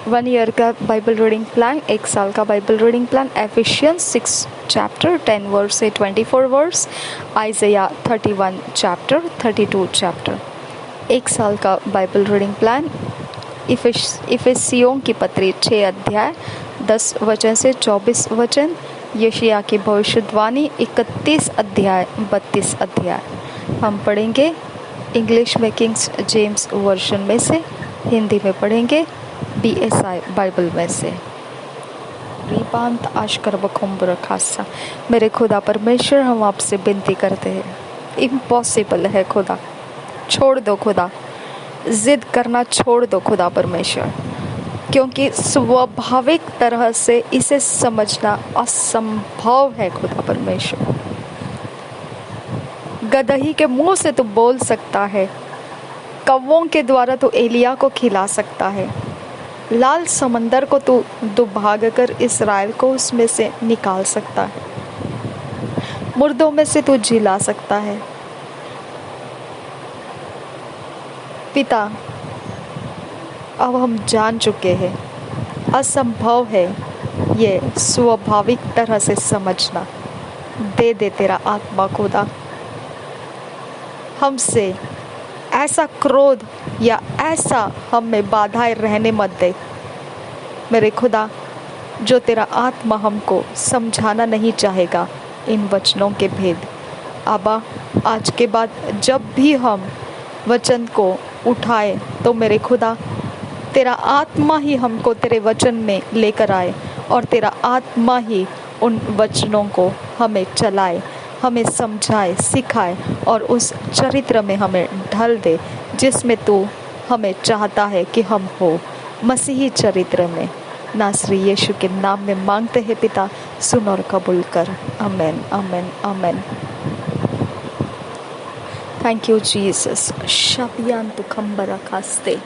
1 year का Bible reading plan, 1 साल का Bible reading plan, Ephesians 6 chapter 10 verse से 24 वर्स, आइज़ाया 31 चैप्टर 32 चैप्टर। 1 साल का बाइबल रीडिंग प्लान, इफिसियों की पत्री 6 अध्याय 10 वचन से 24 वचन, यशायाह की भविष्यवाणी 31 अध्याय 32 अध्याय। हम पढ़ेंगे इंग्लिश में किंग्स जेम्स वर्जन में से, हिंदी में पढ़ेंगे BSI बाइबल में से। रिबांत आशकर बखुम्बर खासा। मेरे खुदा परमेश्वर, हम आपसे विनती करते हैं, इम्पॉसिबल है खुदा, छोड़ दो खुदा, जिद करना छोड़ दो खुदा परमेश्वर, क्योंकि स्वाभाविक तरह से इसे समझना असंभव है खुदा परमेश्वर। गदही के मुंह से तो बोल सकता है, कौवों के द्वारा तो एलिया को खिला सकता है, लाल समंदर को तो दुभाग कर इस्राएल को उसमें से निकाल सकता है, मुर्दों में से तो जिला सकता है। पिता, अब हम जान चुके हैं असंभव है ये स्वाभाविक तरह से समझना। दे दे तेरा आत्मा खुदा, हमसे ऐसा क्रोध या ऐसा हम में बाधाएं रहने मत दे मेरे खुदा, जो तेरा आत्मा हमको समझाना नहीं चाहेगा इन वचनों के भेद। आबा, आज के बाद जब भी हम वचन को उठाए तो मेरे खुदा तेरा आत्मा ही हमको तेरे वचन में लेकर आए और तेरा आत्मा ही उन वचनों को हमें चलाए, हमें समझाए, सिखाए और उस चरित्र में हमें ढल दे जिसमें तू हमें चाहता है कि हम हो, मसीही चरित्र में। नासरी यीशु के नाम में मांगते हैं पिता, सुन और कबूल कर। Amen, amen, amen. Thank you Jesus. शापियान तु खंबर खास्ते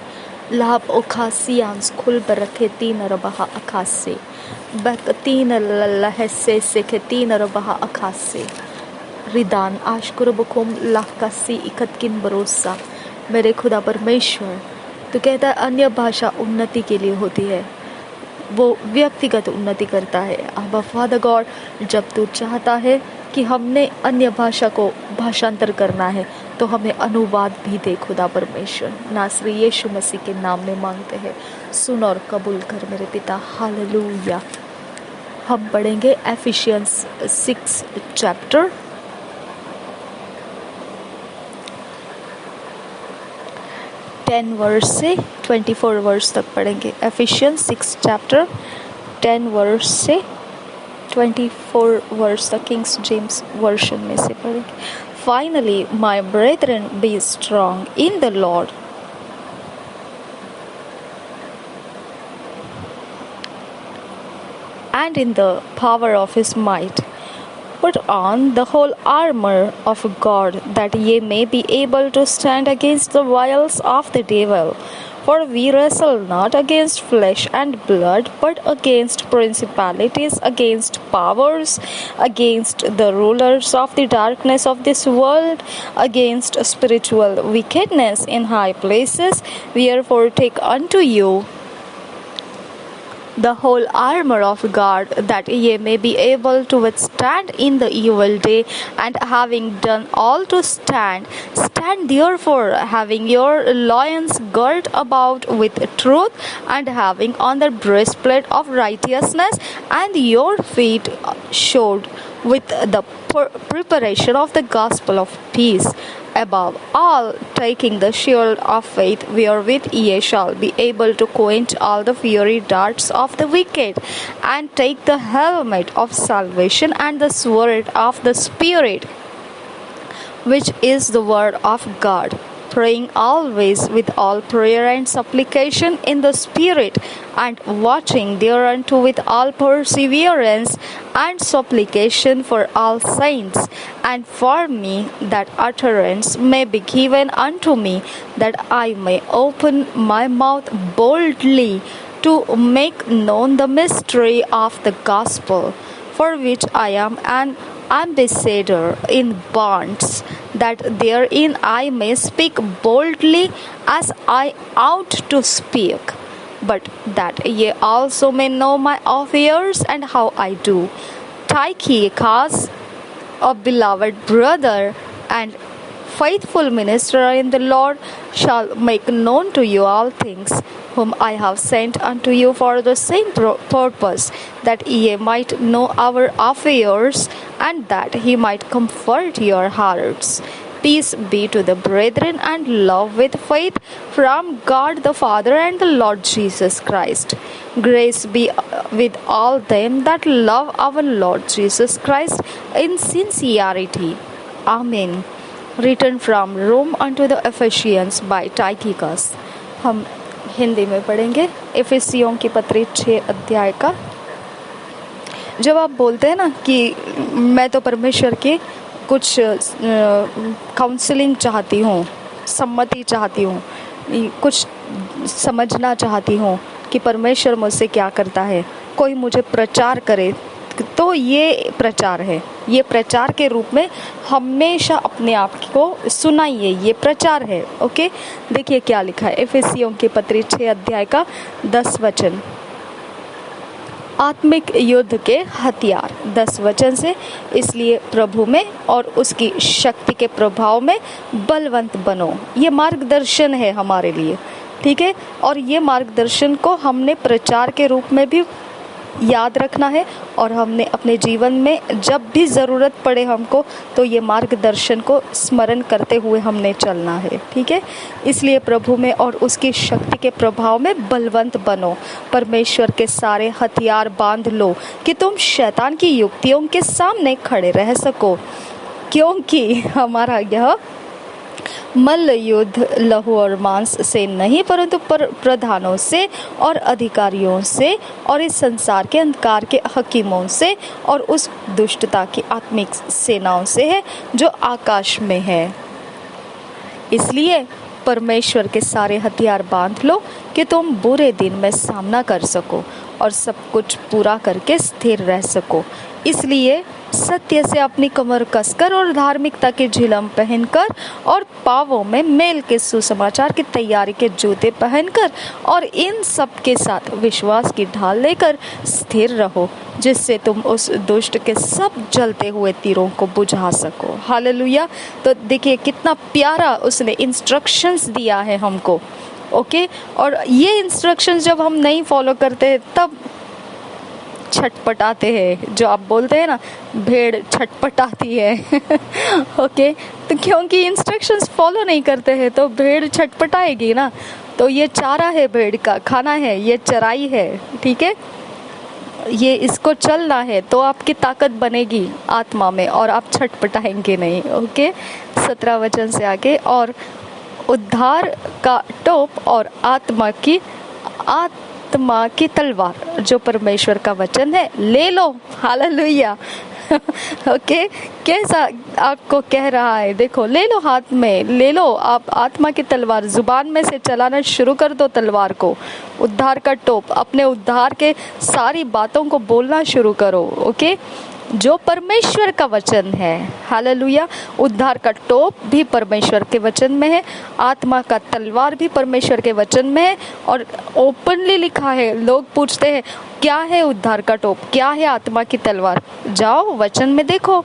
लाभ ओखासियांस खुल बरखे तीन रबहा अखासे बक तीन लहसे से के तीन रबहा अखासे रिदान आशकुर बकुम लाकासी इकतकिन भरोसा। मेरे खुदा परमेश्वर, तो कहता है अन्य भाषा उन्नति के लिए होती है, वो व्यक्तिगत उन्नति करता है। अब फादर गॉड, जब तू चाहता है कि हमने अन्य भाषा को भाषांतर करना है तो हमें अनुवाद भी दे खुदा परमेश्वर। नासरी यीशु मसीह के नाम में मांगते हैं, सुन और कबूल कर मेरे पिता। हालेलुया। हम पढ़ेंगे एफिशियंस 6 चैप्टर 10 वर्स से 24 वर्स तक पढ़ेंगे। एफिशियंस 6 चैप्टर 10 वर्स से 24 वर्स तक किंग्स जेम्स वर्जन में से पढ़ेंगे। Finally, my brethren, be strong in the Lord and in the power of his might. Put on the whole armor of God, that ye may be able to stand against the wiles of the devil. For we wrestle not against flesh and blood, but against principalities, against powers, against the rulers of the darkness of this world, against spiritual wickedness in high places. Wherefore take unto you the whole armor of God, that ye may be able to withstand in the evil day, and having done all to stand, stand therefore, having your loins girt about with truth, and having on the breastplate of righteousness, and your feet shod with the preparation of the gospel of peace. Above all, taking the shield of faith, wherewith ye shall be able to quench all the fiery darts of the wicked, and take the helmet of salvation and the sword of the Spirit, which is the word of God, praying always with all prayer and supplication in the Spirit, and watching thereunto with all perseverance and supplication for all saints, and for me, that utterance may be given unto me, that I may open my mouth boldly to make known the mystery of the gospel, for which I am an ambassador in bonds, that therein I may speak boldly as I ought to speak. but that ye also may know my affairs and how I do. Tychicus, a beloved brother and faithful minister in the Lord, shall make known to you all things, whom I have sent unto you for the same purpose, that ye might know our affairs, and that he might comfort your hearts. Peace be to the brethren, and love with faith from God the Father and the Lord Jesus Christ. Grace be with all them that love our Lord Jesus Christ in sincerity. Amen. Written from Rome unto the Ephesians by Tychicus. हम हिंदी में पढ़ेंगे एफेसियों की पत्री 6 अध्याय का। जब आप बोलते हैं ना कि मैं तो परमेश्वर की कुछ काउंसलिंग चाहती हूँ, सम्मति चाहती हूँ, कुछ समझना चाहती हूँ कि परमेश्वर मुझसे क्या करता है, कोई मुझे प्रचार करे, तो ये प्रचार है। ये प्रचार के रूप में हमेशा अपने आप को सुनाइए, ये प्रचार है। ओके, देखिए क्या लिखा है एफेसियों की पत्री 6 अध्याय का 10 वचन। आत्मिक युद्ध के हथियार, 10 वचन से, इसलिए प्रभु में और उसकी शक्ति के प्रभाव में बलवंत बनो। ये मार्गदर्शन है हमारे लिए, ठीक है। और ये मार्गदर्शन को हमने प्रचार के रूप में भी याद रखना है, और हमने अपने जीवन में जब भी ज़रूरत पड़े हमको, तो ये मार्गदर्शन को स्मरण करते हुए हमने चलना है, ठीक है। इसलिए प्रभु में और उसकी शक्ति के प्रभाव में बलवंत बनो, परमेश्वर के सारे हथियार बांध लो कि तुम शैतान की युक्तियों के सामने खड़े रह सको, क्योंकि हमारा यह मल्ल युद्ध लहू और मांस से नहीं, परंतु प्रधानों से और अधिकारियों से और इस संसार के अंधकार के हकीमों से और उस दुष्टता की आत्मिक सेनाओं से है जो आकाश में है। इसलिए परमेश्वर के सारे हथियार बांध लो कि तुम बुरे दिन में सामना कर सको और सब कुछ पूरा करके स्थिर रह सको। इसलिए सत्य से अपनी कमर कसकर और धार्मिकता के झिलम पहनकर और पावों में मेल के सुसमाचार की तैयारी के जूते पहनकर और इन सब के साथ विश्वास की ढाल लेकर स्थिर रहो, जिससे तुम उस दुष्ट के सब जलते हुए तीरों को बुझा सको। हालेलुया। तो देखिए कितना प्यारा उसने इंस्ट्रक्शंस दिया है हमको। ओके, और ये इंस्ट्रक्शंस जब हम नहीं फॉलो करते हैं तब छटपटाते हैं, जो आप बोलते हैं ना, भेड़ छटपटाती है। ओके, तो क्योंकि इंस्ट्रक्शंस फॉलो नहीं करते हैं तो भेड़ छटपटाएगी ना। तो ये चारा है, भेड़ का खाना है, ये चराई है, ठीक है। ये इसको चलना है तो आपकी ताकत बनेगी आत्मा में और आप छटपटाएंगे नहीं। ओके, 17 वचन से आगे, और उद्धार का टोप और आत्मा की तलवार जो परमेश्वर का वचन है ले लो। हालेलुया। ओके, कैसा आपको कह रहा है, देखो ले लो, हाथ में ले लो आप आत्मा की तलवार, जुबान में से चलाना शुरू कर दो तलवार को। उद्धार का टोप, अपने उद्धार के सारी बातों को बोलना शुरू करो। ओके, जो परमेश्वर का वचन है। हालेलुया। उद्धार का टोप भी परमेश्वर के वचन में है, आत्मा का तलवार भी परमेश्वर के वचन में है, और ओपनली लिखा है। लोग पूछते हैं क्या है उद्धार का टोप, क्या है आत्मा की तलवार, जाओ वचन में देखो।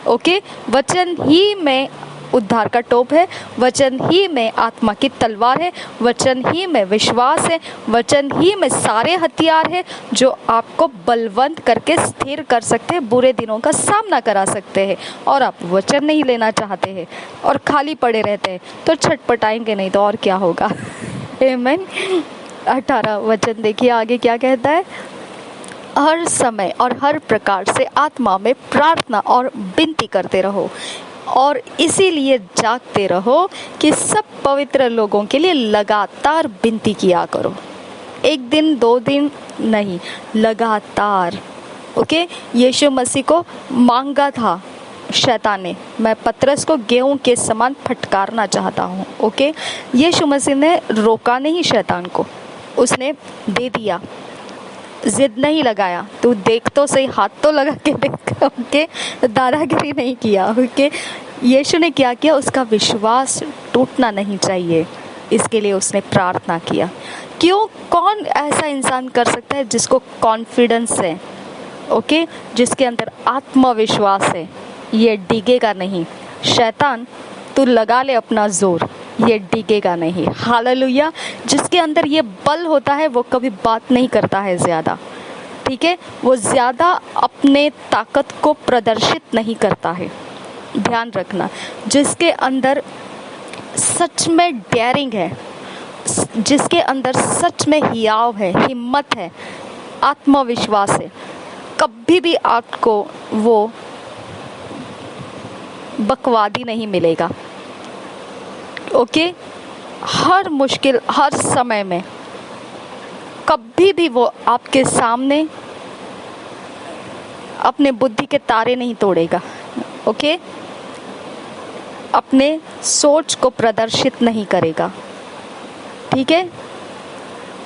ओके, वचन ही में उद्धार का टोप है, वचन ही में आत्मा की तलवार है, वचन ही में विश्वास है, वचन ही में सारे हथियार है जो आपको बलवंत करके स्थिर कर सकते हैं, बुरे दिनों का सामना करा सकते हैं। और आप वचन नहीं लेना चाहते हैं और खाली पड़े रहते हैं तो छटपटाएंगे नहीं तो और क्या होगा। आमीन। 18 वचन देखिए आगे क्या कहता है। हर समय और हर प्रकार से आत्मा में प्रार्थना और विनती करते रहो और इसीलिए जागते रहो कि सब पवित्र लोगों के लिए लगातार विनती किया करो। एक दिन 2 दिन नहीं, लगातार। ओके, यीशु मसीह को मांगा था शैतान ने, मैं पतरस को गेहूं के समान फटकारना चाहता हूँ। ओके, यीशु मसीह ने रोका नहीं शैतान को, उसने दे दिया, जिद नहीं लगाया, तू देख तो सही, हाथ तो लगा के देख। ओके, दादागिरी नहीं किया। ओके, यीशु ने क्या किया, उसका विश्वास टूटना नहीं चाहिए, इसके लिए उसने प्रार्थना किया। क्यों, कौन ऐसा इंसान कर सकता है जिसको कॉन्फिडेंस है, ओके, जिसके अंदर आत्मविश्वास है, ये डिगेगा नहीं। शैतान तू लगा ले अपना जोर, ये डिगेगा नहीं। हालेलुया। जिसके अंदर ये बल होता है वो कभी बात नहीं करता है ज़्यादा, ठीक है, वो ज़्यादा अपने ताकत को प्रदर्शित नहीं करता है। ध्यान रखना, जिसके अंदर सच में डेयरिंग है, जिसके अंदर सच में हियाव है, हिम्मत है, आत्मविश्वास है, कभी भी आपको वो बकवादी नहीं मिलेगा, ओके। हर मुश्किल, हर समय में कभी भी वो आपके सामने अपने बुद्धि के तारे नहीं तोड़ेगा, ओके, अपने सोच को प्रदर्शित नहीं करेगा, ठीक है।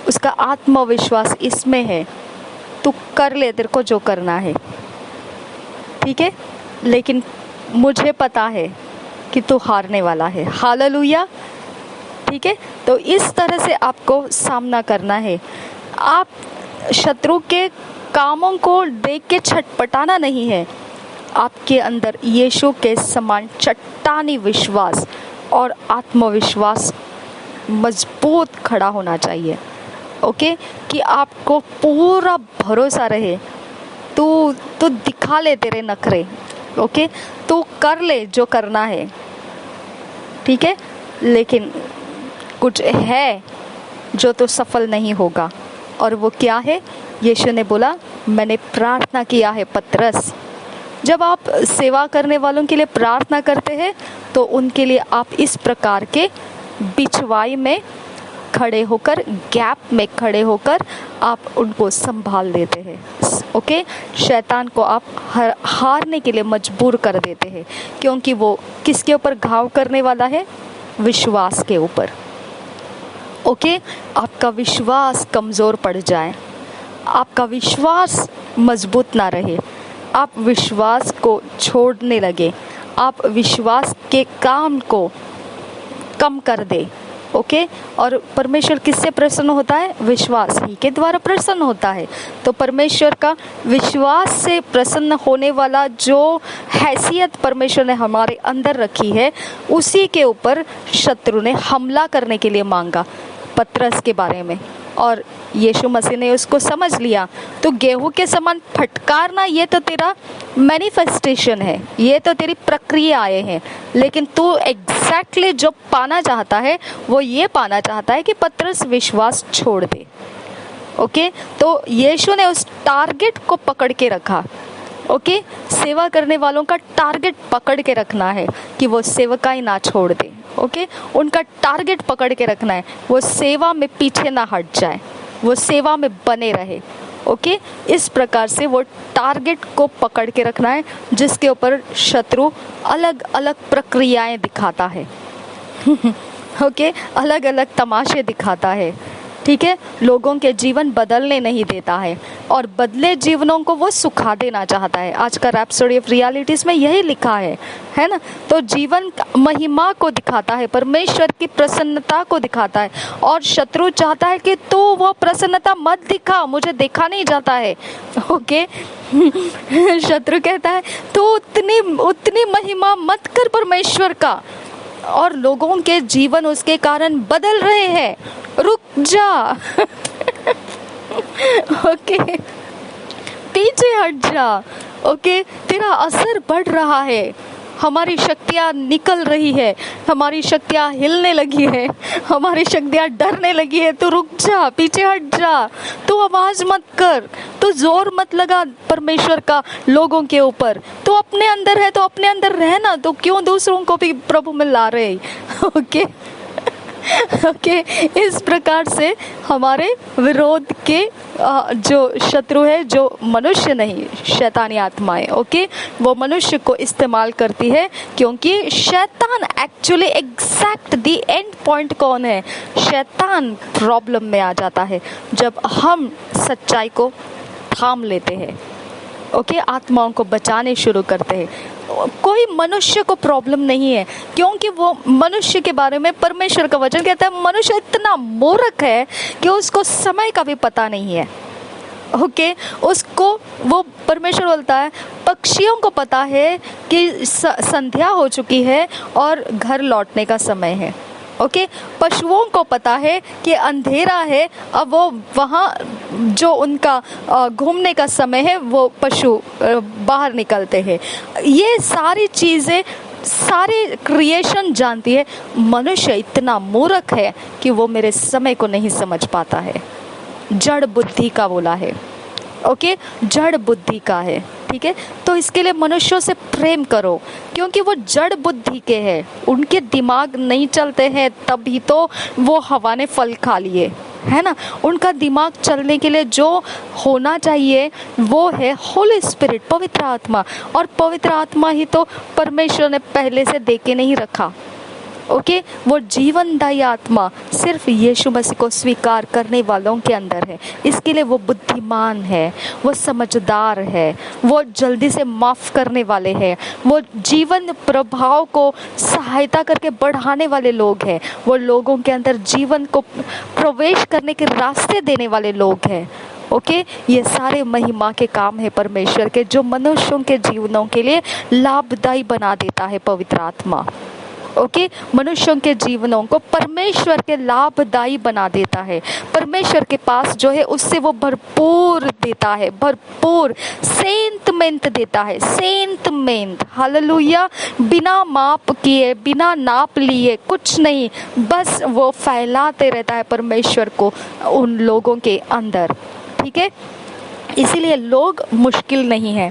उसका आत्मविश्वास इसमें है, तू कर ले, तेरे को जो करना है, ठीक है, लेकिन मुझे पता है कि तू हारने वाला है। हालेलुया, ठीक है। तो इस तरह से आपको सामना करना है। आप शत्रु के कामों को देख के छटपटाना नहीं है, आपके अंदर यीशु के समान चट्टानी विश्वास और आत्मविश्वास मजबूत खड़ा होना चाहिए, ओके, कि आपको पूरा भरोसा रहे। तू दिखा ले तेरे नखरे, ओके, तू कर ले जो करना है, ठीक है, लेकिन कुछ है जो तो सफल नहीं होगा, और वो क्या है? यीशु ने बोला, मैंने प्रार्थना किया है पतरस। जब आप सेवा करने वालों के लिए प्रार्थना करते हैं तो उनके लिए आप इस प्रकार के बिछवाई में खड़े होकर, गैप में खड़े होकर आप उनको संभाल देते हैं, ओके। शैतान को आप हारने के लिए मजबूर कर देते हैं, क्योंकि वो किसके ऊपर घाव करने वाला है? विश्वास के ऊपर, ओके। आपका विश्वास कमज़ोर पड़ जाए, आपका विश्वास मजबूत ना रहे, आप विश्वास को छोड़ने लगे, आप विश्वास के काम को कम कर दे, ओके। और परमेश्वर किससे प्रसन्न होता है? विश्वास ही के द्वारा प्रसन्न होता है। तो परमेश्वर का विश्वास से प्रसन्न होने वाला जो हैसियत परमेश्वर ने हमारे अंदर रखी है, उसी के ऊपर शत्रु ने हमला करने के लिए मांगा पतरस के बारे में, और यीशु मसीह ने उसको समझ लिया। तो गेहूं के समान फटकारना, ये तो तेरा मैनिफेस्टेशन है, ये तो तेरी प्रक्रियाएं हैं, लेकिन तू एग्जैक्टली जो पाना चाहता है वो ये पाना चाहता है कि पतरस विश्वास छोड़ दे, ओके। तो यीशु ने उस टारगेट को पकड़ के रखा, ओके। सेवा करने वालों का टारगेट पकड़ के रखना है कि वो सेवकाई ना छोड़ दे, ओके। उनका टारगेट पकड़ के रखना है, वो सेवा में पीछे ना हट जाए, वो सेवा में बने रहे, ओके। इस प्रकार से वो टारगेट को पकड़ के रखना है, जिसके ऊपर शत्रु अलग अलग प्रक्रियाएं दिखाता है ओके, अलग अलग तमाशे दिखाता है, ठीक है। लोगों के जीवन बदलने नहीं देता है, और बदले जीवनों को वो सुखा देना चाहता है। आज का रैप्सोडी ऑफ रियलिटीज में यही लिखा है ना। तो जीवन महिमा को दिखाता है, परमेश्वर की प्रसन्नता को दिखाता है, और शत्रु चाहता है कि तू वो प्रसन्नता मत दिखा, मुझे देखा नहीं जाता है, ओके शत्रु कहता है तू उतनी महिमा मत कर परमेश्वर का, और लोगों के जीवन उसके कारण बदल रहे हैं, रुक जा ओके, पीछे हट जा, ओके। तेरा असर बढ़ रहा है, हमारी शक्तियाँ निकल रही है, हमारी शक्तियाँ हिलने लगी है, हमारी शक्तियाँ डरने लगी है, तू रुक जा, पीछे हट जा, तू आवाज मत कर, तू जोर मत लगा परमेश्वर का लोगों के ऊपर, तू अपने अंदर है तो अपने अंदर रहना, तो क्यों दूसरों को भी प्रभु में ला रहे ओके ओके। इस प्रकार से हमारे विरोध के जो शत्रु है, जो मनुष्य नहीं, शैतानी आत्माएं, ओके, वो मनुष्य को इस्तेमाल करती है, क्योंकि शैतान actually exact the and point कौन है? शैतान प्रॉब्लम में आ जाता है जब हम सच्चाई को थाम लेते हैं, ओके, आत्माओं को बचाने शुरू करते हैं। कोई मनुष्य को प्रॉब्लम नहीं है, क्योंकि वो मनुष्य के बारे में परमेश्वर का वचन कहता है मनुष्य इतना मूर्ख है कि उसको समय का भी पता नहीं है। ओके, उसको वो परमेश्वर बोलता है पक्षियों को पता है कि संध्या हो चुकी है और घर लौटने का समय है। ओके, पशुओं को पता है कि अंधेरा है, अब वो वहाँ जो उनका घूमने का समय है वो पशु बाहर निकलते हैं। ये सारी चीज़ें सारी क्रिएशन जानती है। मनुष्य इतना मूर्ख है कि वो मेरे समय को नहीं समझ पाता है। जड़ बुद्धि का बोला है। ओके, जड़ बुद्धि का है। ठीक है, तो इसके लिए मनुष्यों से प्रेम करो, क्योंकि वो जड़ बुद्धि के हैं, उनके दिमाग नहीं चलते हैं, तभी तो वो हवा ने फल खा लिए, है ना। उनका दिमाग चलने के लिए जो होना चाहिए वो है होली स्पिरिट, पवित्र आत्मा। और पवित्र आत्मा ही तो परमेश्वर ने पहले से दे के नहीं रखा। ओके, वो जीवनदायी आत्मा सिर्फ यीशु मसीह को स्वीकार करने वालों के अंदर है। इसके लिए वो बुद्धिमान है, वो समझदार है, वो जल्दी से माफ़ करने वाले हैं, वो जीवन प्रभाव को सहायता करके बढ़ाने वाले लोग हैं, वो लोगों के अंदर जीवन को प्रवेश करने के रास्ते देने वाले लोग हैं। ओके, ये सारे महिमा के काम है परमेश्वर के, जो मनुष्यों के जीवनों के लिए लाभदायी बना देता है पवित्र आत्मा। ओके, मनुष्यों के जीवनों को परमेश्वर के लाभदायी बना देता है। परमेश्वर के पास जो है उससे वो भरपूर देता है, भरपूर सेंतमेंट देता है, सेंतमेंट। हालेलुया, बिना माप किए, बिना नाप लिए, कुछ नहीं, बस वो फैलाते रहता है परमेश्वर को उन लोगों के अंदर। ठीक है, इसीलिए लोग मुश्किल नहीं है,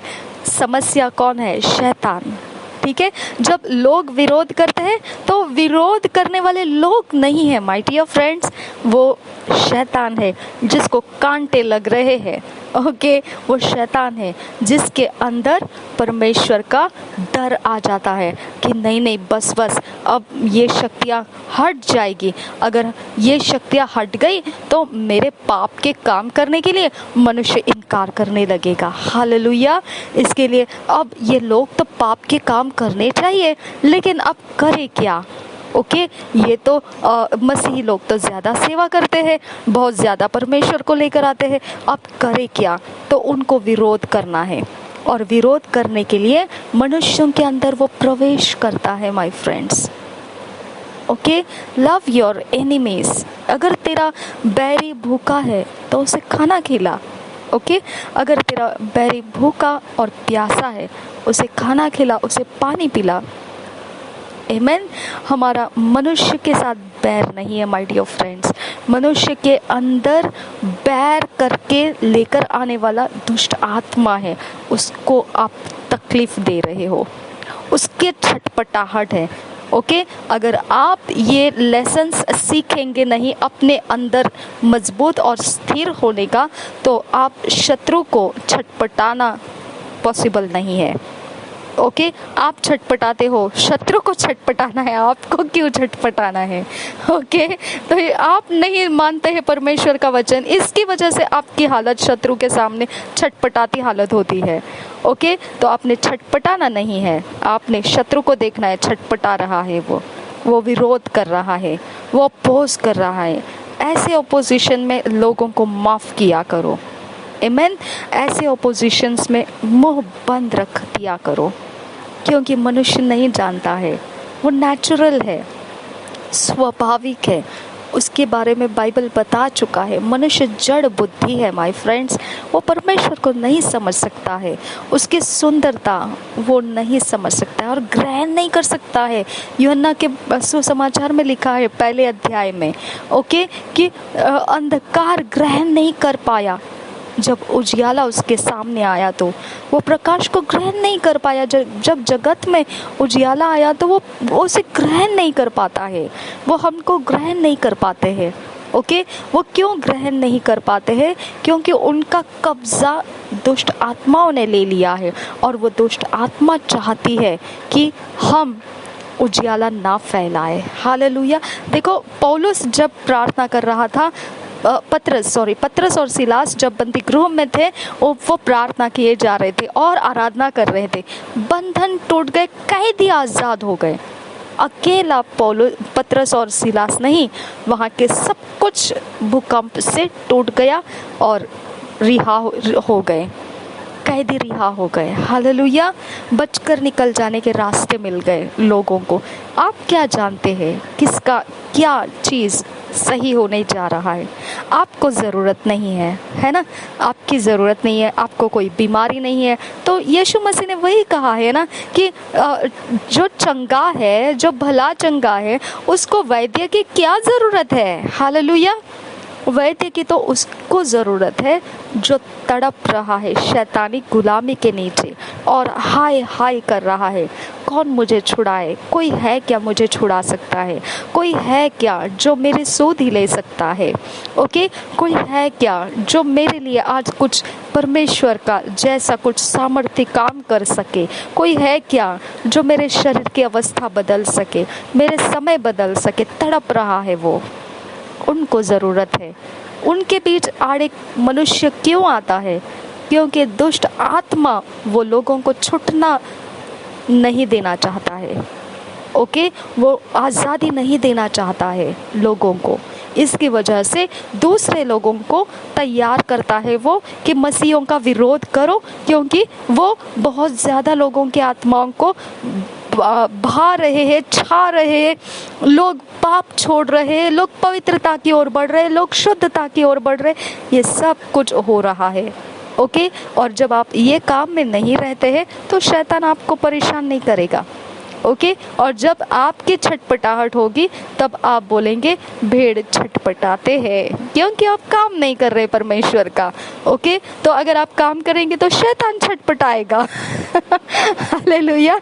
समस्या कौन है? शैतान। ठीक है, जब लोग विरोध करते हैं तो विरोध करने वाले लोग नहीं है माय डियर फ्रेंड्स, वो शैतान है जिसको कांटे लग रहे हैं। ओके, वो शैतान है जिसके अंदर परमेश्वर का डर आ जाता है कि नहीं नहीं, बस बस अब ये शक्तियाँ हट जाएगी। अगर ये शक्तियाँ हट गई तो मेरे पाप के काम करने के लिए मनुष्य इनकार करने लगेगा। हालेलुया, इसके लिए अब ये लोग तो पाप के काम करने चाहिए, लेकिन अब करे क्या? ओके, ये तो मसीही लोग तो ज़्यादा सेवा करते हैं, बहुत ज़्यादा परमेश्वर को लेकर आते हैं, अब करे क्या? तो उनको विरोध करना है, और विरोध करने के लिए मनुष्यों के अंदर वो प्रवेश करता है my friends. Okay, love your enemies. अगर तेरा बैरी भूखा है तो उसे खाना खिला। ओके, अगर तेरा बैरी भूखा और प्यासा है उसे खाना खिला, उसे पानी पिला। आमीन। हमारा मनुष्य के साथ बैर नहीं है माय डियर फ्रेंड्स। मनुष्य के अंदर बैर करके लेकर आने वाला दुष्ट आत्मा है, उसको आप तकलीफ दे रहे हो, उसके छटपटाहट है। ओके, अगर आप ये लेसन्स सीखेंगे नहीं अपने अंदर मजबूत और स्थिर होने का, तो आप शत्रु को छटपटाना पॉसिबल नहीं है। ओके, आप छटपटाते हो, शत्रु को छटपटाना है, आपको क्यों छटपटाना है? ओके, तो आप नहीं मानते हैं परमेश्वर का वचन, इसकी वजह से आपकी हालत शत्रु के सामने छटपटाती हालत होती है। ओके, तो आपने छटपटाना नहीं है, आपने शत्रु को देखना है, छटपटा रहा है, वो विरोध कर रहा है, वो अपोज कर रहा है। ऐसे अपोजिशन में लोगों को माफ़ किया करो। आमीन। ऐसे ओपोजिशंस में मुंह बंद रख दिया करो, क्योंकि मनुष्य नहीं जानता है, वो नेचुरल है, स्वाभाविक है, उसके बारे में बाइबल बता चुका है। मनुष्य जड़ बुद्धि है माय फ्रेंड्स, वो परमेश्वर को नहीं समझ सकता है, उसकी सुंदरता वो नहीं समझ सकता है और ग्रहण नहीं कर सकता है। यूहन्ना के सुसमाचार में लिखा है पहले अध्याय में, ओके, कि अंधकार ग्रहण नहीं कर पाया। जब उजियाला उसके सामने आया तो वो प्रकाश को ग्रहण नहीं कर पाया। जब जगत में उजियाला आया तो वो उसे ग्रहण नहीं कर पाता है, वो हमको ग्रहण नहीं कर पाते हैं। ओके, वो क्यों ग्रहण नहीं कर पाते हैं? क्योंकि उनका कब्जा दुष्ट आत्माओं ने ले लिया है, और वो दुष्ट आत्मा चाहती है कि हम उजियाला ना फैलाए। हालेलुया। देखो, पौलुस जब प्रार्थना कर रहा था पतरस और सिलास जब बंदी गृह में थे, वो प्रार्थना किए जा रहे थे और आराधना कर रहे थे। बंधन टूट गए, कैदी आजाद हो गए। अकेला पतरस और सिलास नहीं, वहाँ के सब कुछ भूकंप से टूट गया और रिहा हो गए, कैदी रिहा हो गए। हालेलुया। बचकर निकल जाने के रास्ते मिल गए लोगों को। आप क्या जानते हैं किसका क्या चीज़ सही होने जा रहा है? आपको ज़रूरत नहीं है, है ना? आपकी ज़रूरत नहीं है, आपको कोई बीमारी नहीं है। तो यीशु मसीह ने वही कहा है ना कि जो चंगा है, जो भला चंगा है, उसको वैद्य की क्या ज़रूरत है? हालेलुया। वैद्य की तो उसको ज़रूरत है जो तड़प रहा है शैतानी गुलामी के नीचे और हाय हाय कर रहा है, कौन मुझे छुड़ाए? कोई है क्या मुझे छुड़ा सकता है? कोई है क्या जो मेरी सूध ही ले सकता है? ओके, कोई है क्या जो मेरे लिए आज कुछ परमेश्वर का जैसा कुछ सामर्थ्य काम कर सके? कोई है क्या जो मेरे शरीर की अवस्था बदल सके, मेरे समय बदल सके? तड़प रहा है वो, उनको ज़रूरत है। उनके बीच आड़े मनुष्य क्यों आता है? क्योंकि दुष्ट आत्मा वो लोगों को छूटना नहीं देना चाहता है। ओके, वो आज़ादी नहीं देना चाहता है लोगों को। इसकी वजह से दूसरे लोगों को तैयार करता है वो कि मसीहों का विरोध करो, क्योंकि वो बहुत ज़्यादा लोगों की आत्माओं को भा रहे हैं, छा रहे हैं। लोग पाप छोड़ रहे हैं, लोग पवित्रता की ओर बढ़ रहे हैं, लोग शुद्धता की ओर बढ़ रहे हैं। ये सब कुछ हो रहा है। ओके, और जब आप ये काम में नहीं रहते हैं तो शैतान आपको परेशान नहीं करेगा। ओके, और जब आपकी छटपटाहट होगी तब आप बोलेंगे भेड़ छटपटाते हैं, क्योंकि आप काम नहीं कर रहे परमेश्वर का। ओके, तो अगर आप काम करेंगे तो शैतान छटपटाएगा। हालेलुया।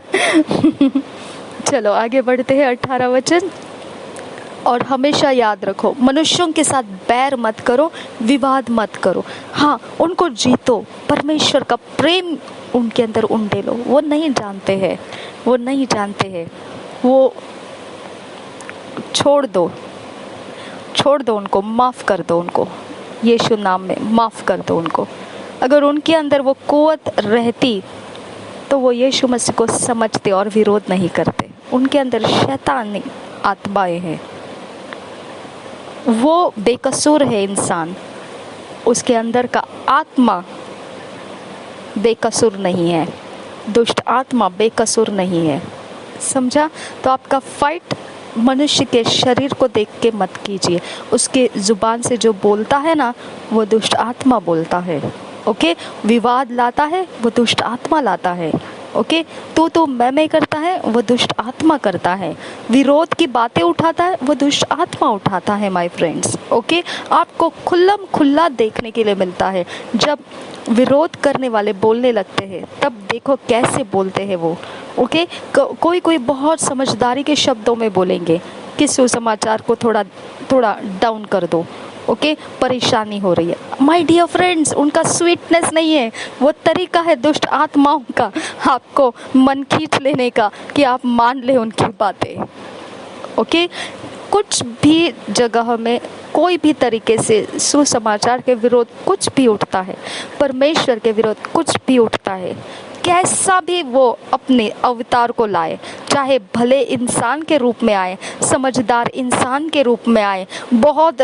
चलो आगे बढ़ते हैं। 18 वचन। और हमेशा याद रखो, मनुष्यों के साथ बैर मत करो, विवाद मत करो। हाँ, उनको जीतो, परमेश्वर का प्रेम उनके अंदर उंडे लो। वो नहीं जानते हैं, वो नहीं जानते हैं, वो छोड़ दो उनको, माफ़ कर दो उनको, यीशु नाम में माफ़ कर दो उनको। अगर उनके अंदर वो कुव्वत रहती तो वो यीशु मसीह को समझते और विरोध नहीं करते। उनके अंदर शैतानी आत्माएं हैं, वो बेकसूर है इंसान, उसके अंदर का आत्मा बेकसूर नहीं है, दुष्ट आत्मा बेकसूर नहीं है। समझा? तो आपका फाइट मनुष्य के शरीर को देख के मत कीजिए। उसके जुबान से जो बोलता है ना, वो दुष्ट आत्मा बोलता है। ओके, विवाद लाता है वो दुष्ट आत्मा लाता है। ओके, तो मैं करता है वो दुष्ट आत्मा करता है। विरोध की बातें उठाता है वो दुष्ट आत्मा उठाता है माय फ्रेंड्स। ओके, आपको खुल्लम खुल्ला देखने के लिए मिलता है। जब विरोध करने वाले बोलने लगते हैं तब देखो कैसे बोलते हैं वो। ओके, कोई बहुत समझदारी के शब्दों में बोलेंगे कि सुसमाचार को थोड़ा डाउन कर दो। ओके, परेशानी हो रही है। माय डियर फ्रेंड्स, उनका स्वीटनेस नहीं है, वो तरीका है दुष्ट आत्माओं का आपको मन खींच लेने का कि आप मान ले उनकी बातें। ओके, कुछ भी जगह में कोई भी तरीके से सुसमाचार के विरोध कुछ भी उठता है, परमेश्वर के विरोध कुछ भी उठता है, कैसा भी वो अपने अवतार को लाए, चाहे भले इंसान के रूप में आए, समझदार इंसान के रूप में आए, बहुत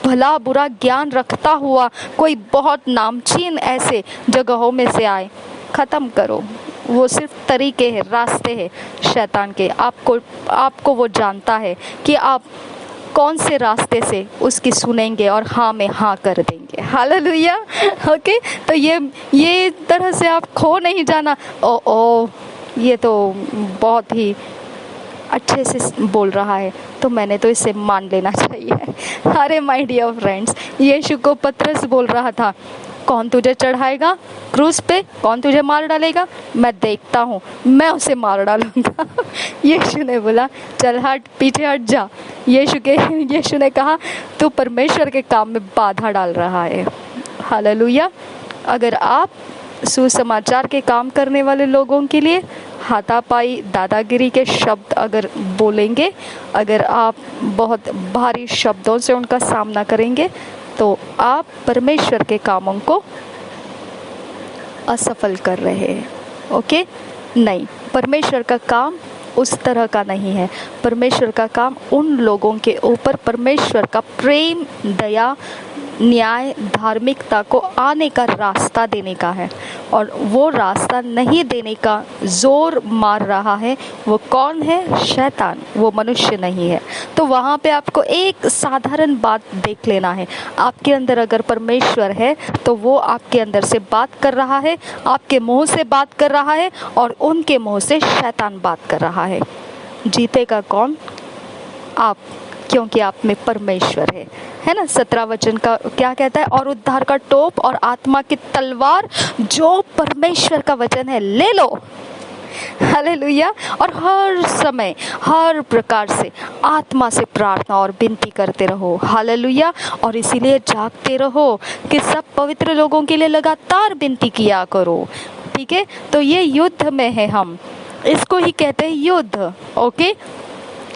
भला बुरा ज्ञान रखता हुआ कोई बहुत नामचीन ऐसे जगहों में से आए, ख़त्म करो। वो सिर्फ तरीके हैं, रास्ते हैं शैतान के। आपको वो जानता है कि आप कौन से रास्ते से उसकी सुनेंगे और हाँ में हाँ कर देंगे। हालेलुया। ओके, तो ये तरह से आप खो नहीं जाना। ओ ये तो बहुत ही अच्छे से बोल रहा है तो मैंने तो इसे मान लेना चाहिए। अरे माय डियर फ्रेंड्स, यीशु को पतरस बोल रहा था, कौन तुझे चढ़ाएगा क्रूस पे, कौन तुझे मार डालेगा? मैं देखता हूँ, मैं उसे मार डालूंगा। यीशु ने बोला चल हट, पीछे हट जा। यीशु ने कहा तू परमेश्वर के काम में बाधा डाल रहा है। हालेलुया। अगर आप सुसमाचार के काम करने वाले लोगों के लिए हाथापाई दादागिरी के शब्द अगर बोलेंगे, अगर आप बहुत भारी शब्दों से उनका सामना करेंगे तो आप परमेश्वर के कामों को असफल कर रहे हैं। ओके, नहीं, परमेश्वर का काम उस तरह का नहीं है। परमेश्वर का काम उन लोगों के ऊपर परमेश्वर का प्रेम, दया, न्याय, धार्मिकता को आने का रास्ता देने का है, और वो रास्ता नहीं देने का जोर मार रहा है वो कौन है? शैतान, वो मनुष्य नहीं है। तो वहाँ पे आपको एक साधारण बात देख लेना है, आपके अंदर अगर परमेश्वर है तो वो आपके अंदर से बात कर रहा है, आपके मुंह से बात कर रहा है, और उनके मुंह से शैतान बात कर रहा है। जीतेगा कौन? आप, क्योंकि आप में परमेश्वर है ना। 17 वचन का क्या कहता है? और उद्धार का टोप और आत्मा की तलवार जो परमेश्वर का वचन है ले लो। हालेलुया। और हर समय हर प्रकार से आत्मा से प्रार्थना और विनती करते रहो। हालेलुया। और इसीलिए जागते रहो कि सब पवित्र लोगों के लिए लगातार विनती किया करो। ठीक है, तो ये युद्ध में है, हम इसको ही कहते हैं युद्ध। ओके,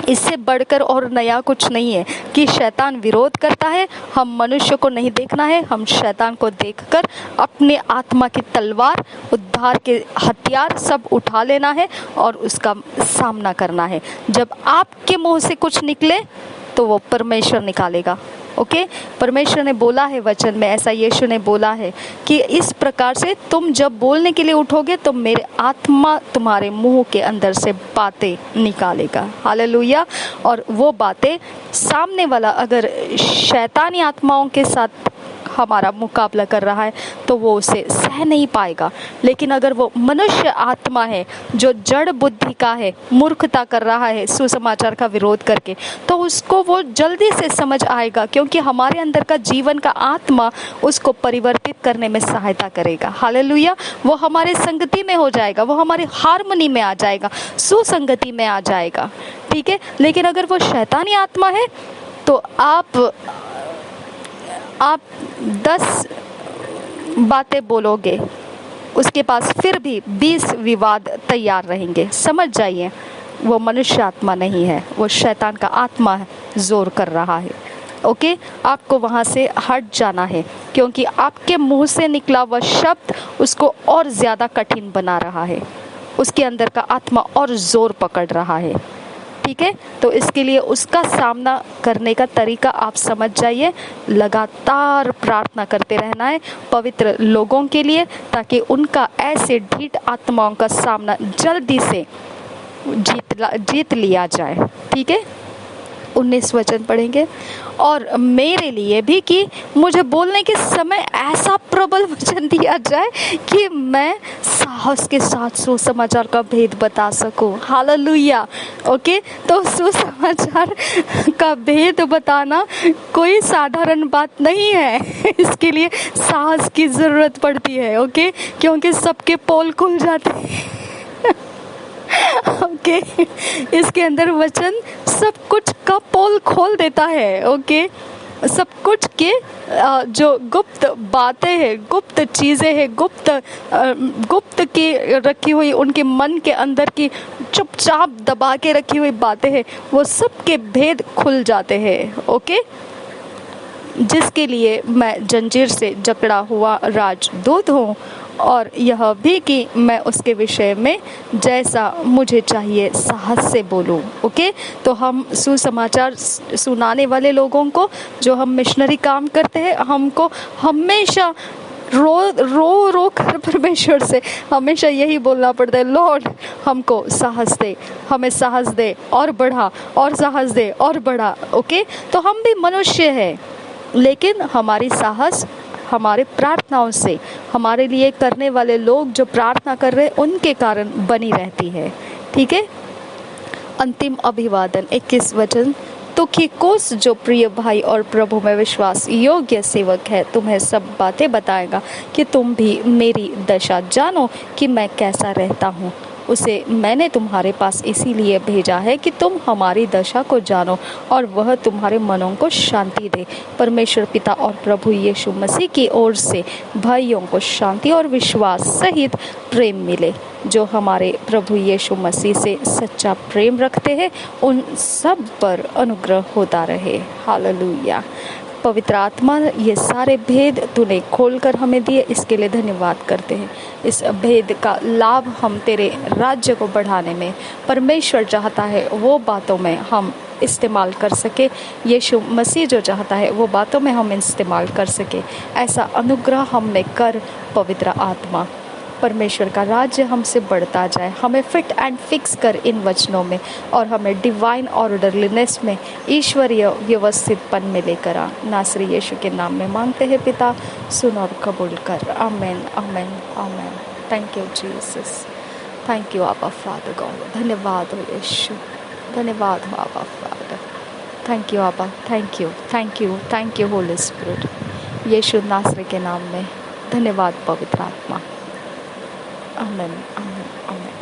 इससे बढ़कर और नया कुछ नहीं है कि शैतान विरोध करता है, हम मनुष्य को नहीं देखना है, हम शैतान को देखकर अपने आत्मा की तलवार, उद्धार के हथियार सब उठा लेना है और उसका सामना करना है। जब आपके मुंह से कुछ निकले तो वो परमेश्वर निकालेगा। ओके, परमेश्वर ने बोला है वचन में, ऐसा यीशु ने बोला है कि इस प्रकार से तुम जब बोलने के लिए उठोगे तो मेरे आत्मा तुम्हारे मुंह के अंदर से बातें निकालेगा। हालेलुया। और वो बातें सामने वाला अगर शैतानी आत्माओं के साथ हमारा मुकाबला कर रहा है तो वो उसे सह नहीं पाएगा। लेकिन अगर वो मनुष्य आत्मा है जो जड़ बुद्धि का है, मूर्खता कर रहा है सुसमाचार का विरोध करके, तो उसको वो जल्दी से समझ आएगा, क्योंकि हमारे अंदर का जीवन का आत्मा उसको परिवर्तित करने में सहायता करेगा। हालेलुया। वो हमारे संगति में हो जाएगा, वो हमारी हार्मनी में आ जाएगा, सुसंगति में आ जाएगा। ठीक है, लेकिन अगर वो शैतानी आत्मा है तो आप 10 बातें बोलोगे, उसके पास फिर भी 20 विवाद तैयार रहेंगे। समझ जाइए, वो मनुष्य आत्मा नहीं है, वो शैतान का आत्मा जोर कर रहा है। ओके, आपको वहाँ से हट जाना है, क्योंकि आपके मुंह से निकला हुआ शब्द उसको और ज़्यादा कठिन बना रहा है, उसके अंदर का आत्मा और जोर पकड़ रहा है। ठीक है, तो इसके लिए उसका सामना करने का तरीका आप समझ जाइए। लगातार प्रार्थना करते रहना है पवित्र लोगों के लिए, ताकि उनका ऐसे ढीठ आत्माओं का सामना जल्दी से जीत लिया जाए। ठीक है, 19 वचन पढ़ेंगे। और मेरे लिए भी कि मुझे बोलने के समय ऐसा प्रबल वचन दिया जाए कि मैं साहस के साथ सुसमाचार का भेद बता सकूं। हालेलुया। ओके, तो सुसमाचार का भेद बताना कोई साधारण बात नहीं है, इसके लिए साहस की जरूरत पड़ती है। ओके, क्योंकि सबके पोल खुल जाते हैं। ओके, इसके अंदर वचन सब कुछ का पोल खोल देता है। ओके, सब कुछ के जो गुप्त बातें हैं, गुप्त चीज़ें हैं, गुप्त की रखी हुई उनके मन के अंदर की चुपचाप दबा के रखी हुई बातें हैं, वो सब के भेद खुल जाते हैं। ओके, जिसके लिए मैं जंजीर से जकड़ा हुआ राजदूत हूँ, और यह भी कि मैं उसके विषय में जैसा मुझे चाहिए साहस से बोलूं। ओके, तो हम सुसमाचार सुनाने वाले लोगों को, जो हम मिशनरी काम करते हैं, हमको हमेशा रो कर परमेश्वर से हमेशा यही बोलना पड़ता है, लॉर्ड हमको साहस दे, हमें साहस दे और बढ़ा, और साहस दे और बढ़ा। ओके, तो हम भी मनुष्य हैं, लेकिन हमारी साहस हमारे प्रार्थनाओं से, हमारे लिए करने वाले लोग जो प्रार्थना कर रहे हैं उनके कारण बनी रहती है। ठीक है, अंतिम अभिवादन 21 वचन। तुखिकुस जो प्रिय भाई और प्रभु में विश्वास योग्य सेवक है, तुम्हें सब बातें बताएगा कि तुम भी मेरी दशा जानो कि मैं कैसा रहता हूँ। उसे मैंने तुम्हारे पास इसीलिए भेजा है कि तुम हमारी दशा को जानो और वह तुम्हारे मनों को शांति दे। परमेश्वर पिता और प्रभु यीशु मसीह की ओर से भाइयों को शांति और विश्वास सहित प्रेम मिले। जो हमारे प्रभु यीशु मसीह से सच्चा प्रेम रखते हैं उन सब पर अनुग्रह होता रहे। हालेलुया। पवित्र आत्मा, ये सारे भेद तूने खोलकर हमें दिए, इसके लिए धन्यवाद करते हैं। इस भेद का लाभ हम तेरे राज्य को बढ़ाने में, परमेश्वर चाहता है वो बातों में हम इस्तेमाल कर सके। यीशु मसीह जो चाहता है वो बातों में हम इस्तेमाल कर सके। ऐसा अनुग्रह हम में कर पवित्र आत्मा। परमेश्वर का राज्य हमसे बढ़ता जाए। हमें फिट एंड फिक्स कर इन वचनों में, और हमें डिवाइन ऑर्डरलीनेस में, ईश्वरीय व्यवस्थितपन में लेकर आ। नासरी यीशु के नाम में मांगते हैं पिता, सुन और कबूल कर। Amen, amen, amen. Thank you Jesus, thank you Abba Father God. धन्यवाद हो यीशु, धन्यवाद हो Abba Father. Thank you Abba, thank you, thank you, thank you Holy Spirit. यीशु नासरी के नाम में धन्यवाद पवित्र आत्मा। आमेन, आमेन, आमेन।